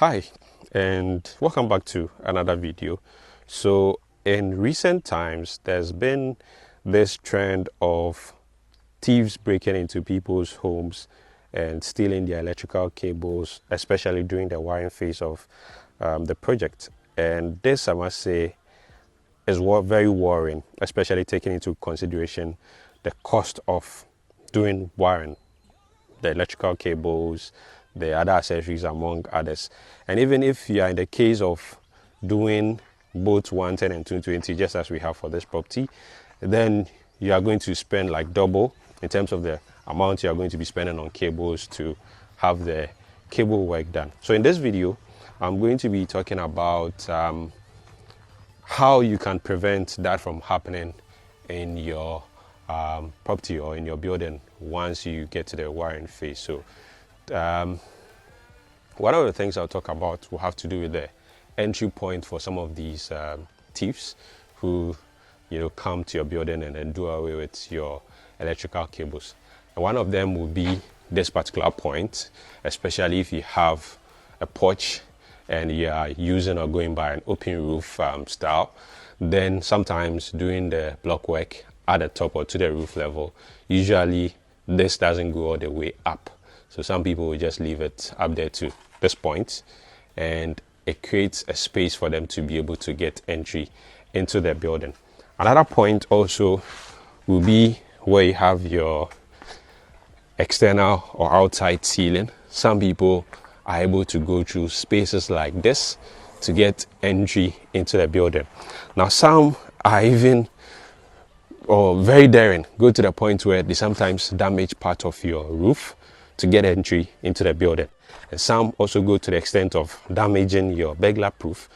Hi, and welcome back to another video. So in recent times, there's been this trend of thieves breaking into people's homes and stealing their electrical cables, especially during the wiring phase of the project. And this, I must say, is very worrying, especially taking into consideration the cost of doing wiring, the electrical cables, the other accessories, among others. And even if you are in the case of doing both 110 and 220, just as we have for this property, then you are going to spend like double in terms of the amount you are going to be spending on cables to have the cable work done. So in this video, I'm going to be talking about how you can prevent that from happening in your property or in your building once you get to the wiring phase. So one of the things I'll talk about will have to do with the entry point for some of these thieves who come to your building and then do away with your electrical cables. And one of them will be this particular point, especially if you have a porch and you are using or going by an open roof style. Then sometimes doing the block work at the top or to the roof level, usually this doesn't go all the way up. So some people will just leave it up there to this point, and it creates a space for them to be able to get entry into their building. Another point also will be where you have your external or outside ceiling. Some people are able to go through spaces like this to get entry into the building. Now some are even very daring, go to the point where they sometimes damage part of your roof to get entry into the building. And some also go to the extent of damaging your burglar proof,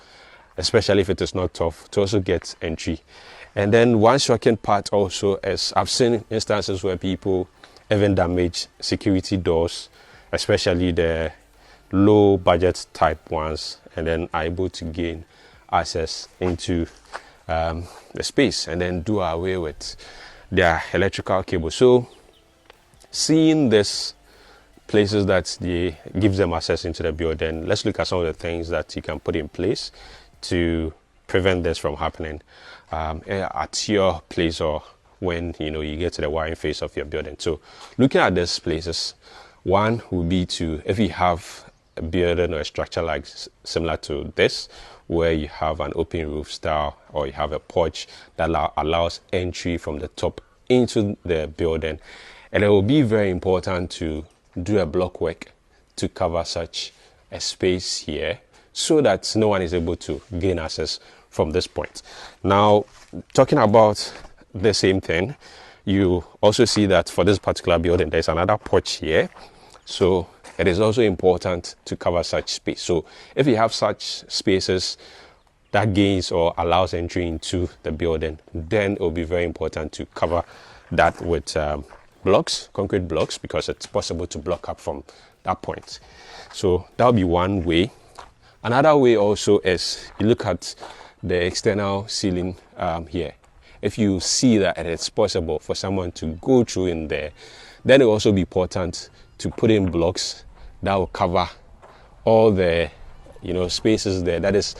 especially if it is not tough, to also get entry. And then one shocking part also is I've seen instances where people even damage security doors, especially the low budget type ones, and then are able to gain access into the space and then do away with their electrical cable. So seeing this places that they gives them access into the building, let's look at some of the things that you can put in place to prevent this from happening at your place or when you get to the wiring phase of your building. So looking at these places, one would be to, if you have a building or a structure like similar to this, where you have an open roof style or you have a porch that allows entry from the top into the building, and it will be very important to do a block work to cover such a space here so that no one is able to gain access from this point. Now, talking about the same thing, you also see that for this particular building, there's another porch here. So it is also important to cover such space. So if you have such spaces that gains or allows entry into the building, then it will be very important to cover that with blocks, concrete blocks, because it's possible to block up from that point. So that'll be one way. Another way also is you look at the external ceiling here. If you see that it's possible for someone to go through in there, then it will also be important to put in blocks that will cover all the spaces there. That is,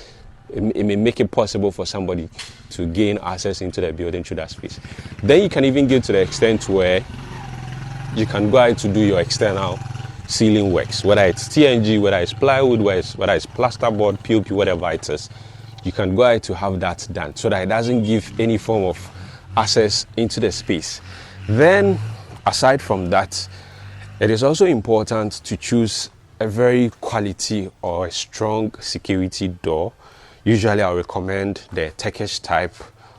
it may make it possible for somebody to gain access into the building through that space. Then you can even get to the extent where you can go out to do your external ceiling works, whether it's TNG, whether it's plywood, whether it's plasterboard, POP, whatever it is. You can go out to have that done so that it doesn't give any form of access into the space. Then, aside from that, it is also important to choose a very quality or a strong security door. Usually I recommend the Turkish type,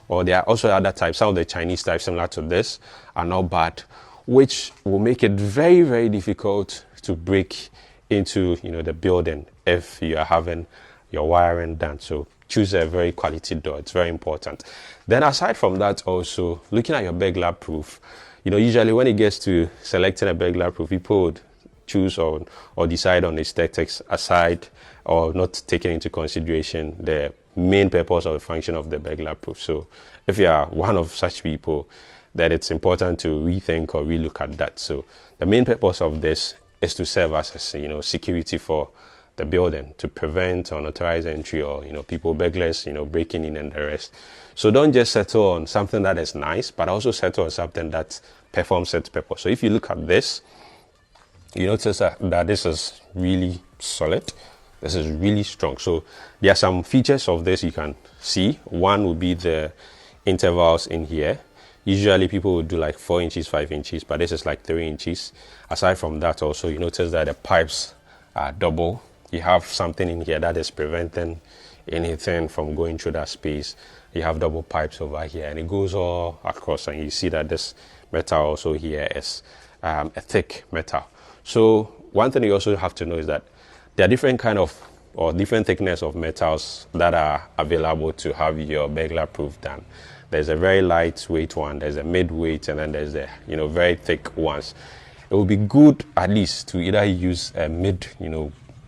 or there are also other types. Some of the Chinese types similar to this are not bad, which will make it very, very difficult to break into the building if you are having your wiring done. So choose a very quality door. It's very important. Then aside from that, also looking at your burglar proof, usually when it gets to selecting a burglar proof, people would choose or decide on aesthetics aside or not taking into consideration the main purpose or the function of the burglar proof. So if you are one of such people, that it's important to rethink or relook at that. So the main purpose of this is to serve as security for the building to prevent unauthorized entry or, people, burglars, breaking in and the rest. So don't just settle on something that is nice, but also settle on something that performs its purpose. So if you look at this, you notice that this is really solid. This is really strong. So there are some features of this you can see. One would be the intervals in here. Usually people would do like 4 inches, 5 inches, but this is like 3 inches. Aside from that, also you notice that the pipes are double. You have something in here that is preventing anything from going through that space. You have double pipes over here, and it goes all across, and you see that this metal also here is a thick metal. So one thing you also have to know is that there are different kind of or different thickness of metals that are available to have your burglar proof done. There's a very lightweight one, there's a mid-weight, and then there's a very thick ones. It would be good at least to either use a mid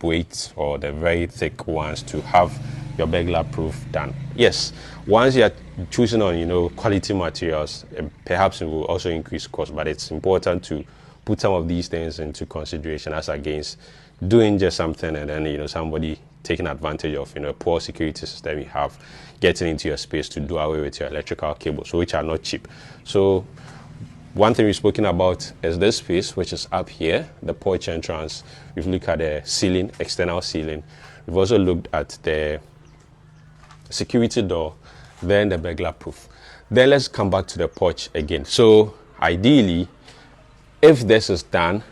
weight or the very thick ones to have your burglar proof done. Yes, once you're choosing on quality materials, perhaps it will also increase cost, but it's important to put some of these things into consideration as against doing just something and then somebody taking advantage of a poor security system you have, getting into your space to do away with your electrical cables, which are not cheap. So one thing we've spoken about is this space, which is up here, the porch entrance. We've looked at the ceiling, external ceiling. We've also looked at the security door, then the burglar proof. Then let's come back to the porch again. So ideally, if this is done,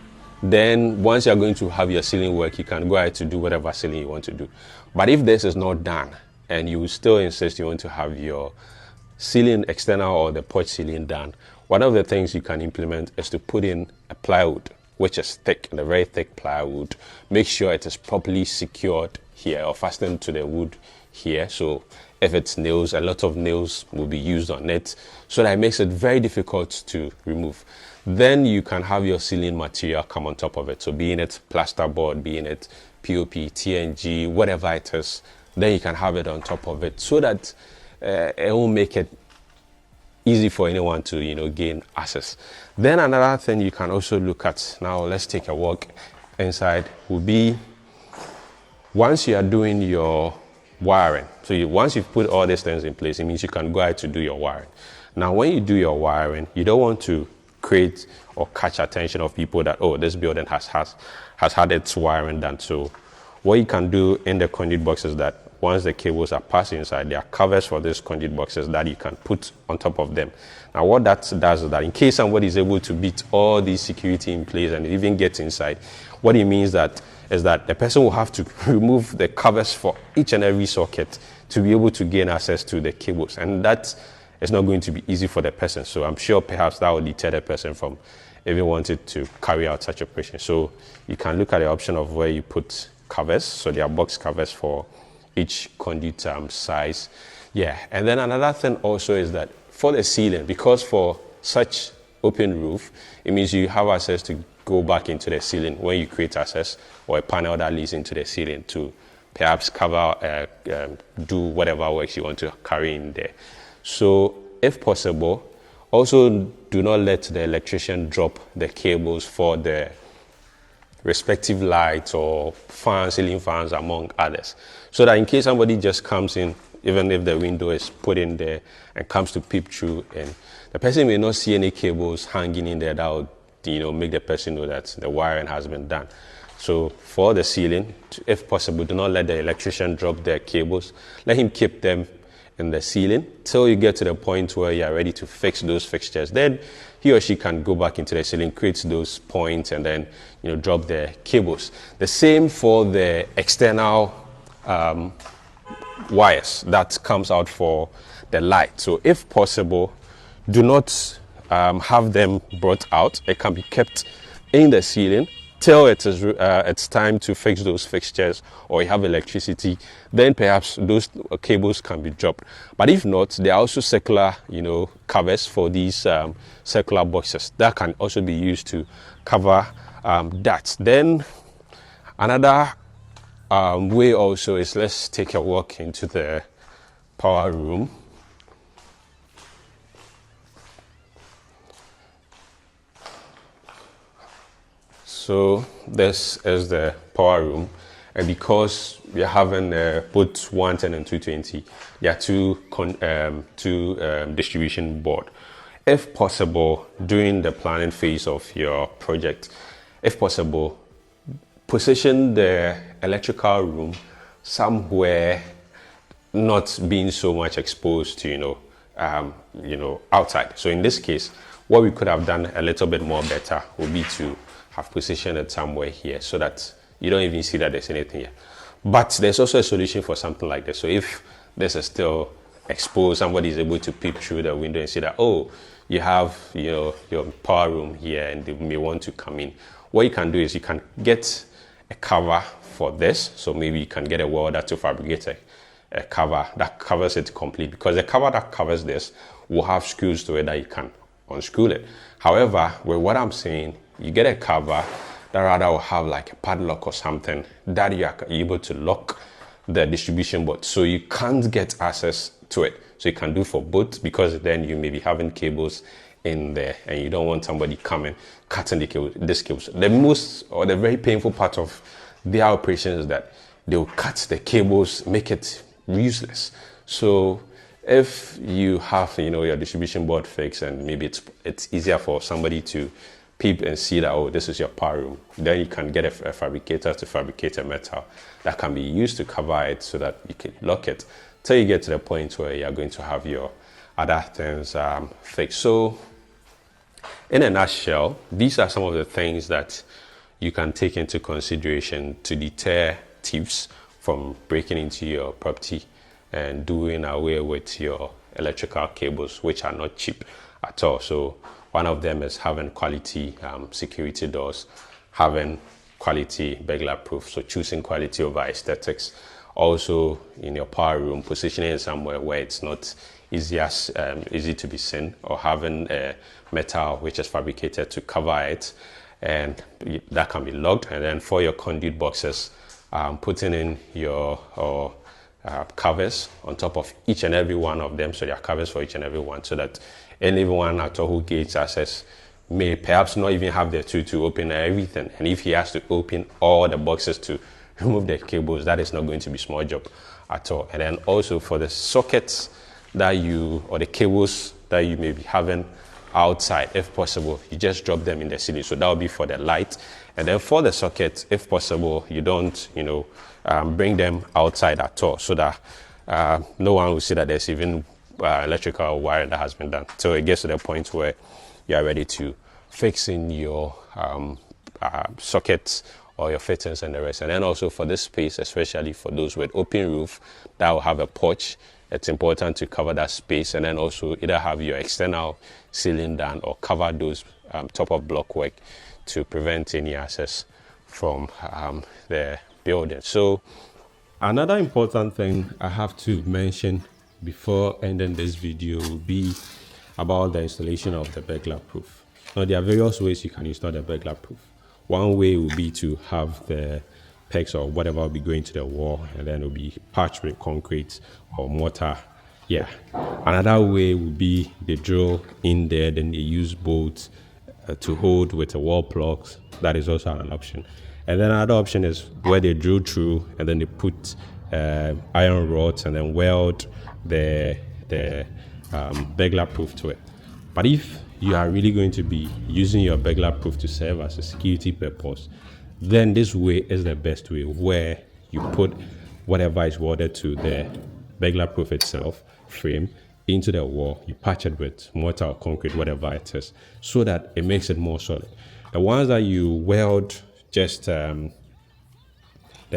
then once you're going to have your ceiling work, you can go ahead to do whatever ceiling you want to do. But if this is not done and you still insist you want to have your ceiling external or the porch ceiling done, one of the things you can implement is to put in a plywood, which is thick, the very thick plywood. Make sure it is properly secured here or fastened to the wood here. So if it's nails, a lot of nails will be used on it, so that it makes it very difficult to remove. Then you can have your ceiling material come on top of it. So being it plasterboard, being it POP, TNG, whatever it is, then you can have it on top of it so that it will make it easy for anyone to gain access. Then another thing you can also look at, now let's take a walk inside, will be once you are doing your wiring. So once you've put all these things in place, it means you can go ahead to do your wiring. Now when you do your wiring, you don't want to create or catch attention of people that, oh, this building has had its wiring done. So what you can do in the conduit box is that once the cables are passed inside, there are covers for these conduit boxes that you can put on top of them. Now what that does is that in case somebody is able to beat all these security in place and even get inside, what it means is that the person will have to remove the covers for each and every socket to be able to gain access to the cables, and that is not going to be easy for the person. So I'm sure perhaps that will deter the person from even wanting to carry out such operation. So you can look at the option of where you put covers. So there are box covers for each conduit size. Yeah, and then another thing also is that for the ceiling, because for such open roof, it means you have access to go back into the ceiling when you create access or a panel that leads into the ceiling to perhaps cover, do whatever works you want to carry in there. So if possible, also do not let the electrician drop the cables for the respective lights or fans, ceiling fans, among others, so that in case somebody just comes in, even if the window is put in there and comes to peep through, and the person may not see any cables hanging in there, that would make the person know that the wiring has been done. So for the ceiling, if possible, do not let the electrician drop their cables. Let him keep them in the ceiling till you get to the point where you are ready to fix those fixtures. Then he or she can go back into the ceiling, create those points, and then drop the cables. The same for the external wires that comes out for the light. So if possible, do not have them brought out. It can be kept in the ceiling till it's time to fix those fixtures or you have electricity. Then perhaps those cables can be dropped. But if not, there are also circular covers for these circular boxes that can also be used to cover that. Then another way also is, let's take a walk into the power room. So this is the power room, And because we're having both 110 and 220, there are two distribution board. If possible, during the planning phase of your project, if possible, position the electrical room somewhere not being so much exposed to outside. So in this case, what we could have done a little bit more better would be to have positioned it somewhere here so that you don't even see that there's anything here. But there's also a solution for something like this. So if this is still exposed, somebody is able to peep through the window and see that, oh, you have your power room here and they may want to come in. What you can do is you can get a cover for this. So maybe you can get a welder to fabricate a cover that covers it completely, because the cover that covers this will have screws to it that you can unscrew it. However, with what I'm saying, you get a cover that rather will have like a padlock or something that you are able to lock the distribution board, so you can't get access to it. So you can do for both, because then you may be having cables in there and you don't want somebody coming cutting the cable, this cable. The most or the very painful part of their operation is that they'll cut the cables, make it useless. So if you have your distribution board fixed and maybe it's easier for somebody to peep and see that, oh, this is your power room, then you can get a fabricator to fabricate a metal that can be used to cover it so that you can lock it till you get to the point where you're going to have your other things fixed. So in a nutshell, these are some of the things that you can take into consideration to deter thieves from breaking into your property and doing away with your electrical cables, which are not cheap at all. So one of them is having quality security doors, having quality burglar proof, so choosing quality over aesthetics. Also in your power room, positioning it somewhere where it's not easy to be seen, or having a metal which is fabricated to cover it, and that can be locked. And then for your conduit boxes, putting in your covers on top of each and every one of them, so there are covers for each and every one, so that anyone at all who gains access may perhaps not even have the tool to open everything, and if he has to open all the boxes to remove the cables, that is not going to be small job at all. And then also for the sockets that or the cables that you may be having outside, if possible, you just drop them in the ceiling. So that will be for the light. And then for the socket, if possible, you don't bring them outside at all, so that no one will see that there's even electrical wiring that has been done. So it gets to the point where you are ready to fix in your sockets or your fittings and the rest. And then also for this space, especially for those with open roof that will have a porch, it's important to cover that space, and then also either have your external ceiling done or cover those top of block work to prevent any access from the building. So another important thing I have to mention before ending this video will be about the installation of the burglar proof. Now, there are various ways you can install the burglar proof. One way will be to have the pegs or whatever will be going to the wall, and then it will be patched with concrete or mortar. Yeah. Another way would be they drill in there, then they use bolts to hold with the wall plugs. That is also an option. And then another option is where they drill through and then they put iron rods and then weld the burglar proof to it. But if you are really going to be using your burglar proof to serve as a security purpose, then this way is the best way, where you put whatever is welded to the burglar proof itself frame into the wall, you patch it with mortar or concrete, whatever it is, so that it makes it more solid. The ones that you weld just the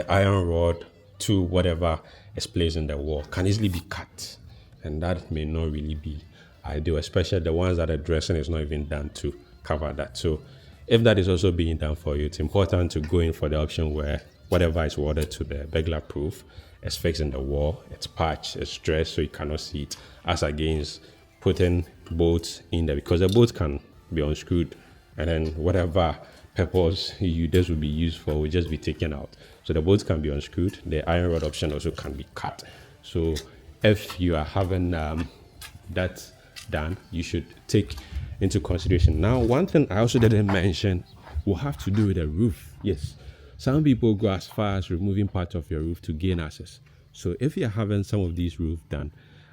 iron rod to whatever is placed in the wall can easily be cut, and that may not really be ideal, especially the ones that the dressing is not even done to cover that. So if that is also being done for you, it's important to go in for the option where whatever is welded to the burglar proof is fixed in the wall, it's patched, it's dressed so you cannot see it, as against putting bolts in there, because the bolts can be unscrewed and then whatever purpose this will be used for will just be taken out. So the bolts can be unscrewed. The iron rod option also can be cut. So if you are having that done, you should take into consideration. Now, one thing I also didn't mention will have to do with the roof. Yes. Some people go as far as removing part of your roof to gain access. So if you're having some of these roofs done,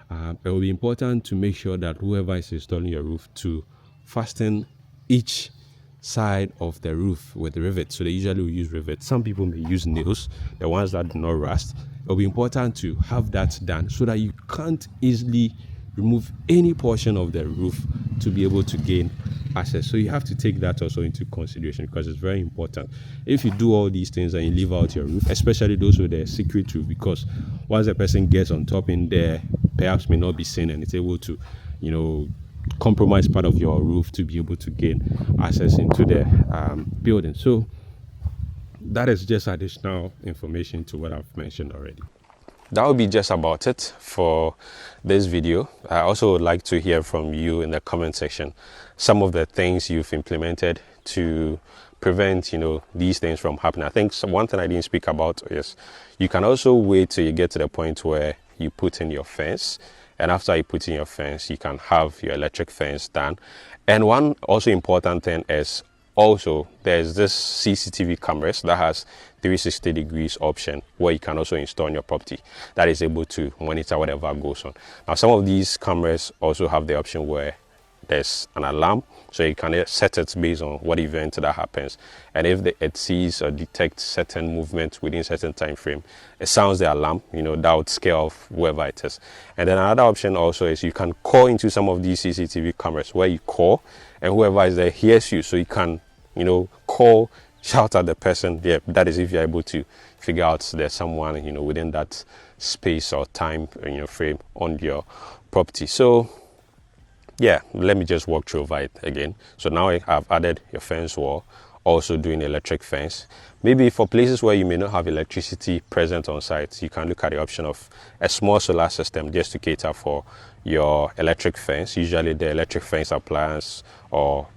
it will be important to make sure that whoever is installing your roof to fasten each side of the roof with rivets. So they usually will use rivets. Some people may use nails, the ones that do not rust. It will be important to have that done so that you can't easily remove any portion of the roof to be able to gain access. So you have to take that also into consideration, because it's very important. If you do all these things and you leave out your roof, especially those with a secret roof, because once a person gets on top in there, perhaps may not be seen, and it's able to, compromise part of your roof to be able to gain access into the building. So that is just additional information to what I've mentioned already. That will be just about it for this video. I also would like to hear from you in the comment section some of the things you've implemented to prevent these things from happening. I think one thing I didn't speak about is you can also wait till you get to the point where you put in your fence, and after you put in your fence, you can have your electric fence done. And one also important thing is also there's this CCTV cameras that has 360 degrees option where you can also install on your property that is able to monitor whatever goes on. Now some of these cameras also have the option where there's an alarm, so you can set it based on what event that happens, and if it sees or detects certain movement within certain time frame, it sounds the alarm, that would scare off whoever it is. And then another option also is you can call into some of these CCTV cameras where you call and whoever is there hears you, so you can call, shout at the person. Yeah, that is if you're able to figure out there's someone within that space or time frame on your property. So yeah, let me just walk through over it again. So now I've added your fence wall, also doing electric fence. Maybe for places where you may not have electricity present on site, you can look at the option of a small solar system just to cater for your electric fence. Usually the electric fence appliance or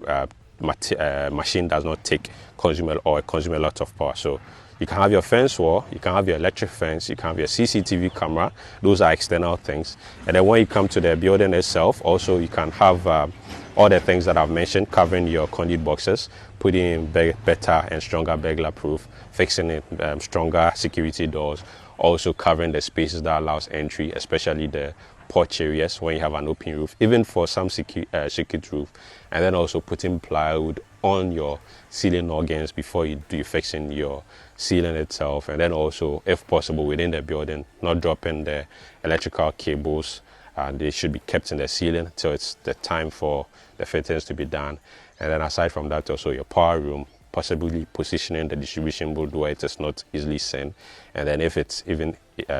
machine does not consume a lot of power. So you can have your fence wall, you can have your electric fence, you can have your CCTV camera. Those are external things. And then when you come to the building itself, also you can have all the things that I've mentioned, covering your conduit boxes, putting in better and stronger burglar proof, fixing it, stronger security doors, also covering the spaces that allows entry, especially the porch areas when you have an open roof, even for some circuit roof, and then also putting plywood on your ceiling organs before you do fixing your ceiling itself, and then also, if possible, within the building, not dropping the electrical cables. They should be kept in the ceiling till it's the time for the fittings to be done. And then aside from that, also your power room, possibly positioning the distribution board where it is not easily seen. And then if it's even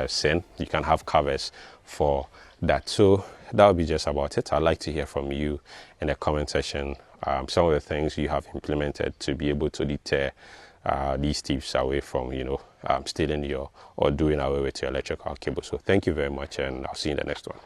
seen, you can have covers for that. So that will be just about it. I'd like to hear from you in the comment section some of the things you have implemented to be able to deter these thieves away from stealing or doing away with your electrical cable. So thank you very much, and I'll see you in the next one.